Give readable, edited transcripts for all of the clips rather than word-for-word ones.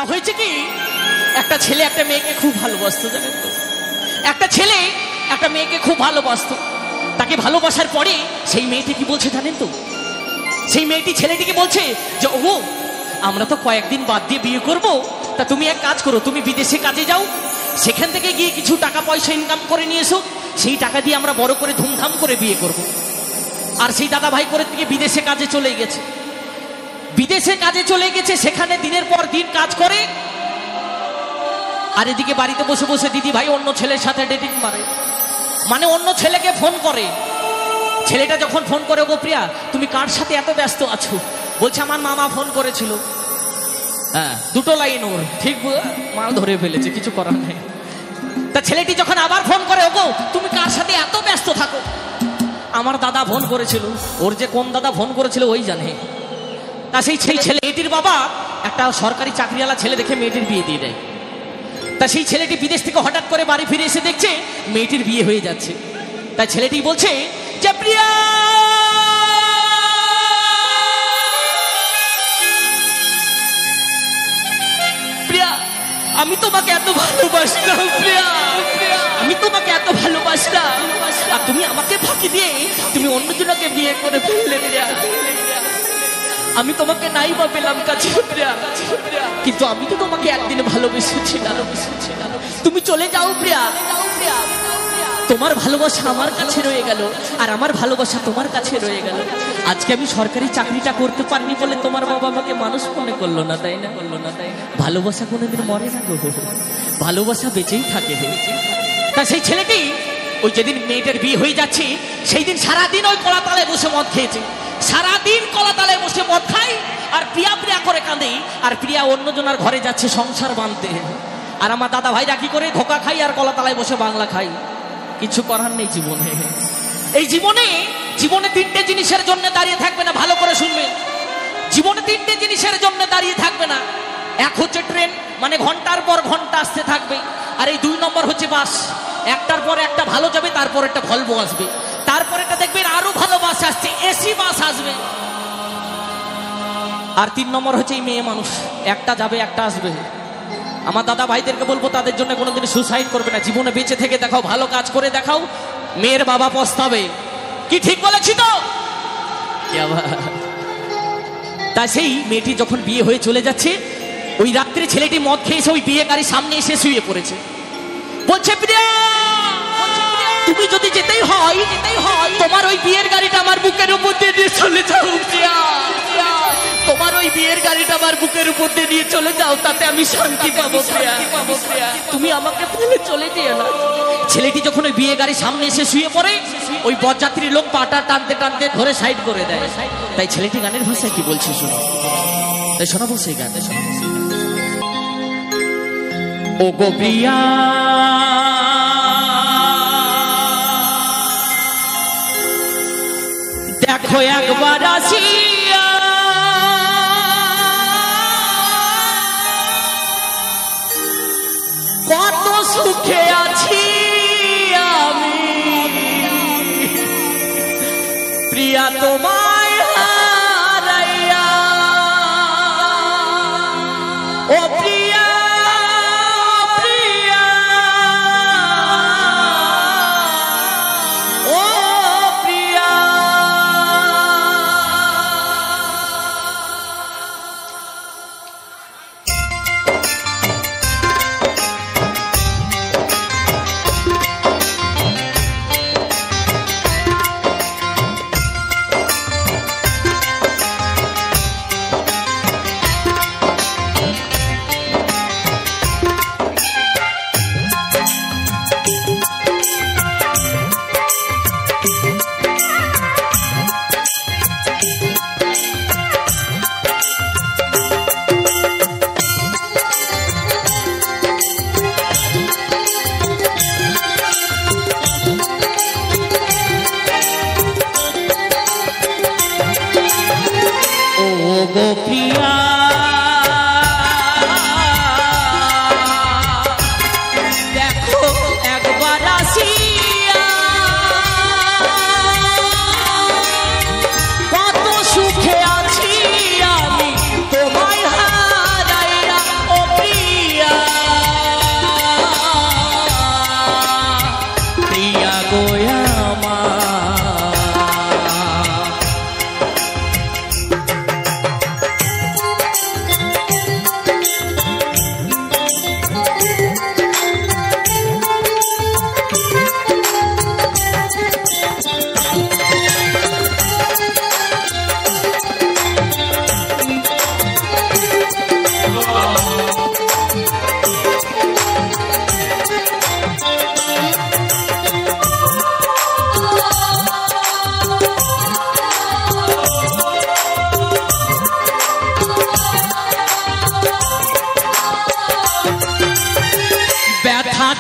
তা হয়েছে কি, একটা ছেলে একটা মেয়েকে খুব ভালোবাসতো, জানেন তো। একটা ছেলে একটা মেয়েকে খুব ভালোবাসতো। তাকে ভালোবাসার পরে সেই মেয়েটি কি বলছে জানেন তো? সেই মেয়েটি ছেলেটিকে বলছে যে ও, আমরা তো কয়েকদিন বাদ দিয়ে বিয়ে করব, তা তুমি এক কাজ করো, তুমি বিদেশে কাজে যাও, সেখান থেকে গিয়ে কিছু টাকা পয়সা ইনকাম করে নিয়ে এসো, সেই টাকা দিয়ে আমরা বড় করে ধুমধাম করে বিয়ে করব। আর সেই দাদা ভাই করে থেকে বিদেশে কাজে চলে গেছে। বিদেশে কাজে চলে গেছে, সেখানে দিনের পর দিন কাজ করে, আর এদিকে বাড়িতে বসে বসে দিদি ভাই অন্য ছেলের সাথে ডেটিং মারে, মানে অন্য ছেলেকে ফোন করে। ছেলেটা যখন ফোন করে, গো প্রিয়া তুমি কার সাথে এত ব্যস্ত আছো? বলছে আমার মামা ফোন করেছিল। হ্যাঁ, দুটো লাইন ওর, ঠিক মাল ধরে ফেলেছে, কিছু করার নেই। তা ছেলেটি যখন আবার ফোন করে, ওগো তুমি কার সাথে এত ব্যস্ত থাকো? আমার দাদা ফোন করেছিল। ওর যে কোন দাদা ফোন করেছিল ওই জানে। তা সেই ছেলে, মেয়েটির বাবা একটা সরকারি চাকরিওয়ালা ছেলে দেখে মেয়েটির বিয়ে দিয়ে দেয়। তা সেই ছেলেটি বিদেশ থেকে হঠাৎ করে বাড়ি ফিরে এসে দেখছে মেয়েটির বিয়ে হয়ে যাচ্ছে। তাই ছেলেটি বলছে যে প্রিয়া, প্রিয়া আমি তোমাকে এত ভালোবাসতাম, প্রিয়া আমি তোমাকে এত ভালোবাসতাম, আর তুমি আমাকে ফাঁকি দিয়ে তুমি অন্যজনকে বিয়ে করে ফেললে প্রিয়া। আমি তোমাকে নাই বা পেলাম কাছে প্রিয়া, কিন্তু আমি তো তোমাকে একদিন ভালোবেসেছিলাম। তুমি চলে যাও প্রিয়া, তোমার ভালোবাসা আমার কাছে রয়ে গেল, আর আমার ভালোবাসা তোমার কাছে রয়ে গেল। আজকে আমি সরকারি চাকরিটা করতে পারিনি বলে তোমার বাবা আমাকে মানুষ মনে করলো না, তাই না? ভালোবাসা কোনোদিন মরে না গো, ভালোবাসা বেঁচেই থাকে। তা সেই ছেলেটি ওই যেদিন মেয়েটার বিয়ে হয়ে যাচ্ছে, সেই দিন সারাদিন ওই কলাতলায় বসে মদ খেয়েছে, সারাদিন কলাতলায় বসে মদ খাই আর প্রিয়া প্রিয়া করে কাঁদে, আর প্রিয়া অন্যজনের ঘরে যাচ্ছে সংসার বাঁধতে। আর আমার দাদা ভাইরা কি করে, ধোকা খাই আর কলাতলায় বসে বাংলা খাই। কিছু করার নেই জীবনে। এই জীবনে তিনটে জিনিসের জন্য দাঁড়িয়ে থাকবে না, ভালো করে শুনবে। জীবনে তিনটে জিনিসের জন্য দাঁড়িয়ে থাকবে না। এক হচ্ছে ট্রেন, মানে ঘন্টার পর ঘন্টা আসতে থাকবে, আর এই 2 নম্বর হচ্ছে বাস, একটার পর একটা ভালো যাবে, তারপর একটা ভলভো আসবে, তারপর একটা দেখবেন আরো ভালো বাস আসছে, এসি বাস আসবে, আর 3 নম্বর হচ্ছে এই মেয়ে মানুষ, একটা যাবে একটা আসবে। আমার দাদা ভাইদেরকে বলবো তাদের জন্য কোনোদিন সুসাইড করবে না, জীবনে বেঁচে থেকে দেখাও, ভালো কাজ করে দেখাও, মেয়ের বাবা পস্তাবে। কি ঠিক বলেছি তো? তা সেই মেয়েটি যখন বিয়ে হয়ে চলে যাচ্ছে, ওই রাত্রে ছেলেটি মদ খেয়ে এসে ওই বিয়ে গাড়ির সামনে এসে শুয়ে পড়েছে। বলছে প্রিয়া, তুমি যদি যেতেই হয় তোমার ওই বিয়ের গাড়িটা আমার বুকের উপর দিয়ে নিয়ে চলে যাও প্রিয়া, তোমার ওই বিয়ের গাড়িটা আমার বুকের উপর দিয়ে নিয়ে চলে যাও, তাতে আমি শান্তি পাবো প্রিয়া, তুমি আমাকে ফেলে চলে যেও না। ছেলেটি যখন ওই বিয়ে গাড়ির সামনে এসে শুয়ে পড়ে, ওই বরযাত্রীর লোক পাটা টানতে টানতে ধরে সাইড করে দেয়। তাই ছেলেটি গানের ভাষায় কি বলছে শোনো, তাই শোনাবো সেই গান। ও গো প্রিয়া, দেখো একবার আসিয়া, কত সুখে আছি আমি, প্রিয়া তোমায় হারাইয়া। ও প্রিয়া, প্রিয়া, ও প্রিয়া,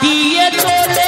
দিয়ে চলে